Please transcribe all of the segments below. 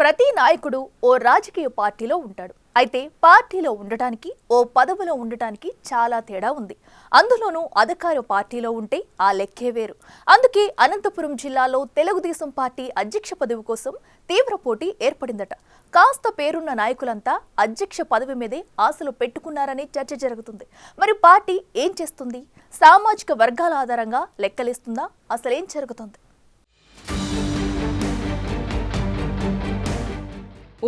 ప్రతి నాయకుడు ఓ రాజకీయ పార్టీలో ఉంటాడు. అయితే పార్టీలో ఉండటానికి ఓ పదవిలో ఉండటానికి చాలా తేడా ఉంది. అందులోనూ అధికార పార్టీలో ఉంటే ఆ లెక్కే వేరు. అందుకే అనంతపురం జిల్లాలో తెలుగుదేశం పార్టీ అధ్యక్ష పదవి కోసం తీవ్ర పోటీ ఏర్పడిందట. కాస్త పేరున్న నాయకులంతా అధ్యక్ష పదవి మీదే ఆశలు పెట్టుకున్నారని చర్చ జరుగుతుంది. మరి పార్టీ ఏం చేస్తుంది? సామాజిక వర్గాల ఆధారంగా లెక్కలేస్తుందా? అసలేం జరుగుతుంది?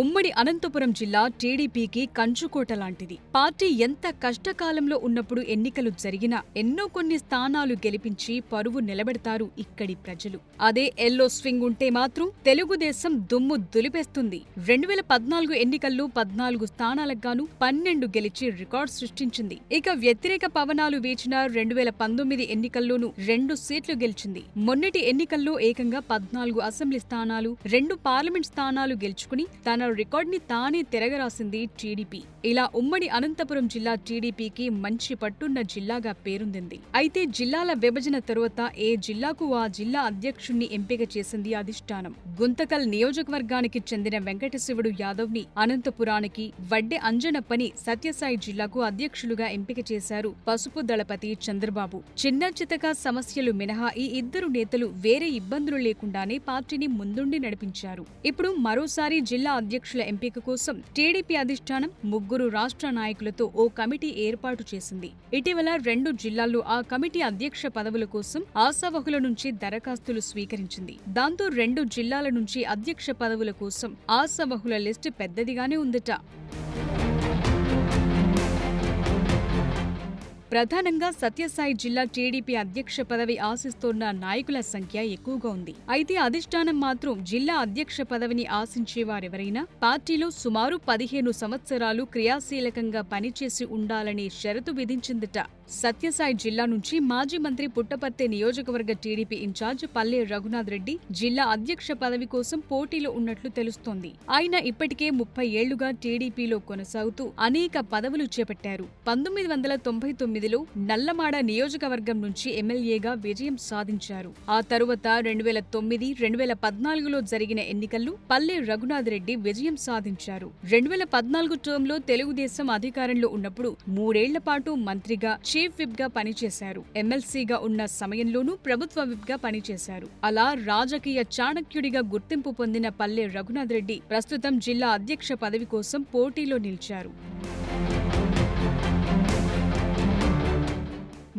ఉమ్మడి అనంతపురం జిల్లా టీడీపీకి కంచుకోట లాంటిది. పార్టీ ఎంత కష్టకాలంలో ఉన్నప్పుడు ఎన్నికలు జరిగినా ఎన్నో కొన్ని స్థానాలు గెలిపించి పరువు నిలబెడతారు ఇక్కడి ప్రజలు. అదే ఎల్లో స్వింగ్ ఉంటే మాత్రం తెలుగుదేశం దుమ్ము దులిపేస్తుంది. 2014 ఎన్నికల్లో 14 స్థానాలకు గాను 12 గెలిచి రికార్డు సృష్టించింది. ఇక వ్యతిరేక పవనాలు వీచిన 2019 ఎన్నికల్లోనూ 2 సీట్లు గెలిచింది. మొన్నటి ఎన్నికల్లో ఏకంగా 14 అసెంబ్లీ స్థానాలు, 2 పార్లమెంట్ స్థానాలు గెలుచుకుని తన రికార్డ్ ని తానే తిరగరాసింది టీడీపీ. ఇలా ఉమ్మడి అనంతపురం జిల్లా టీడీపీకి మంచి పట్టున్న జిల్లాగా పేరొందింది. అయితే జిల్లాల విభజన తరువాత ఏ జిల్లాకు ఆ జిల్లా అధ్యక్షుణ్ణి ఎంపిక చేసింది అధిష్టానం. గుంతకల్ నియోజకవర్గానికి చెందిన వెంకటశివుడు యాదవ్ ని అనంతపురానికి, వడ్డె అంజనప్పని సత్యసాయి జిల్లాకు అధ్యక్షులుగా ఎంపిక చేశారు పసుపు దళపతి చంద్రబాబు. చిన్న చితక సమస్యలు మినహా ఈ ఇద్దరు నేతలు వేరే ఇబ్బందులు లేకుండానే పార్టీని ముందుండి నడిపించారు. ఇప్పుడు మరోసారి జిల్లా అధ్యక్షుల ఎంపిక కోసం టీడీపీ అధిష్టానం 3 రాష్ట్ర నాయకులతో ఓ కమిటీ ఏర్పాటు చేసింది. ఇటీవల 2 జిల్లాల్లో ఆ కమిటీ అధ్యక్ష పదవుల కోసం ఆశావహుల నుంచి దరఖాస్తులు స్వీకరించింది. దాంతో 2 జిల్లాల నుంచి అధ్యక్ష పదవుల కోసం ఆశావహుల లిస్టు పెద్దదిగానే ఉందట. ప్రధానంగా సత్యసాయి జిల్లా టీడీపీ అధ్యక్ష పదవి ఆశిస్తోన్న నాయకుల సంఖ్య ఎక్కువగా ఉంది. అయితే అధిష్టానం మాత్రం జిల్లా అధ్యక్ష పదవిని ఆశించేవారెవరైనా పార్టీలో సుమారు 15 సంవత్సరాలు క్రియాశీలకంగా పనిచేసి ఉండాలనే షరతు విధించిందట. సత్యసాయి జిల్లా నుంచి మాజీ మంత్రి పుట్టపర్తి నియోజకవర్గ టీడీపీ ఇన్ఛార్జ్ పల్లె రఘునాథ్ రెడ్డి జిల్లా అధ్యక్ష పదవి కోసం పోటీలో ఉన్నట్లు తెలుస్తోంది. ఆయన ఇప్పటికే 30 ఏళ్లుగా టీడీపీలో కొనసాగుతూ అనేక పదవులు చేపట్టారు. 1999లో నల్లమాడ నియోజకవర్గం నుంచి ఎమ్మెల్యేగా విజయం సాధించారు. ఆ తరువాత 2009, 2014లో జరిగిన ఎన్నికల్లో పల్లె రఘునాథ్ రెడ్డి విజయం సాధించారు. 2014 టర్మ్లో తెలుగుదేశం అధికారంలో ఉన్నప్పుడు 3 ఏళ్ల పాటు మంత్రిగా, చీఫ్ విప్ గా పనిచేశారు. ఎమ్మెల్సీగా ఉన్న సమయంలోనూ ప్రభుత్వ విప్ గా పనిచేశారు. అలా రాజకీయ చాణక్యుడిగా గుర్తింపు పొందిన పల్లె రఘునాథ్ రెడ్డి ప్రస్తుతం జిల్లా అధ్యక్ష పదవి కోసం పోటీలో నిలిచారు.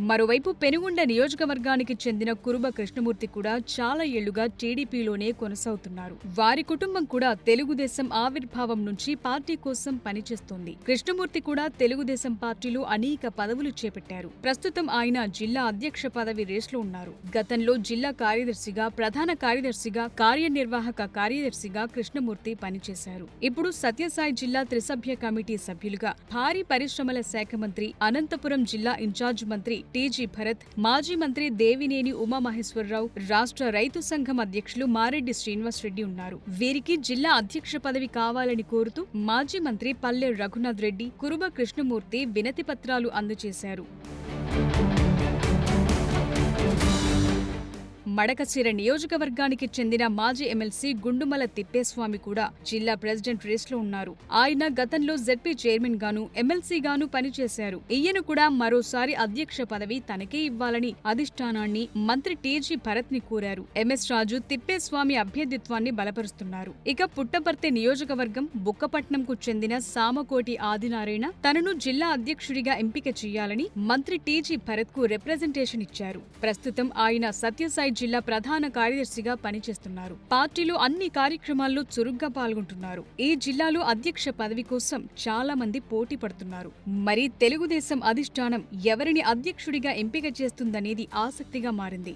మరోవైపు పెనుగొండ నియోజకవర్గానికి చెందిన కురుబ కృష్ణమూర్తి కూడా చాలా ఏళ్లుగా టీడీపీలోనే కొనసాగుతున్నారు. వారి కుటుంబం కూడా తెలుగుదేశం ఆవిర్భావం నుంచి పార్టీ కోసం పనిచేస్తోంది. కృష్ణమూర్తి కూడా తెలుగుదేశం పార్టీలో అనేక పదవులు చేపట్టారు. ప్రస్తుతం ఆయన జిల్లా అధ్యక్ష పదవి రేస్లో ఉన్నారు. గతంలో జిల్లా కార్యదర్శిగా, ప్రధాన కార్యదర్శిగా, కార్యనిర్వాహక కార్యదర్శిగా కృష్ణమూర్తి పనిచేశారు. ఇప్పుడు సత్యసాయి జిల్లా త్రిసభ్య కమిటీ సభ్యులుగా భారీ పరిశ్రమల శాఖ మంత్రి, అనంతపురం జిల్లా ఇన్ఛార్జ్ మంత్రి టీజీ భరత్, మాజీ మంత్రి దేవినేని ఉమామహేశ్వరరావు, రాష్ట్ర రైతు సంఘం అధ్యక్షులు మారెడ్డి శ్రీనివాసరెడ్డి ఉన్నారు. వీరికి జిల్లా అధ్యక్ష పదవి కావాలని కోరుతూ మాజీ మంత్రి పల్లె రఘునాథ్ రెడ్డి, కురుబ కృష్ణమూర్తి వినతి పత్రాలు అందజేశారు. మడకశిర నియోజకవర్గానికి చెందిన మాజీ ఎమ్మెల్సీ గుండుమల తిప్పేస్వామి కూడా జిల్లా ప్రెసిడెంట్ రేస్లో ఉన్నారు. ఆయన గతంలో జెడ్పీ చైర్మన్ గాను, ఎమ్మెల్సీ గాను పనిచేశారు. ఈయన కూడా మరోసారి అధ్యక్ష పదవి తనకే ఇవ్వాలని అధిష్టానాన్ని మంత్రి టీజీ భరత్ ని కోరారు. ఎంఎస్ రాజు తిప్పేస్వామి అభ్యర్థిత్వాన్ని బలపరుస్తున్నారు. ఇక పుట్టపర్తి నియోజకవర్గం బుక్కపట్నంకు చెందిన సామకోటి ఆదినారాయణ తనను జిల్లా అధ్యక్షుడిగా ఎంపిక చేయాలని మంత్రి టీజీ భరత్ కు రిప్రజెంటేషన్ ఇచ్చారు. ప్రస్తుతం ఆయన సత్యసాయి జిల్లా ప్రధాన కార్యదర్శిగా పనిచేస్తున్నారు. పార్టీలో అన్ని కార్యక్రమాల్లో చురుగ్గా పాల్గొంటున్నారు. ఈ జిల్లాలో అధ్యక్ష పదవి కోసం చాలా మంది పోటీ పడుతున్నారు. మరి తెలుగుదేశం అధిష్టానం ఎవరిని అధ్యక్షుడిగా ఎంపిక చేస్తుందనేది ఆసక్తిగా మారింది.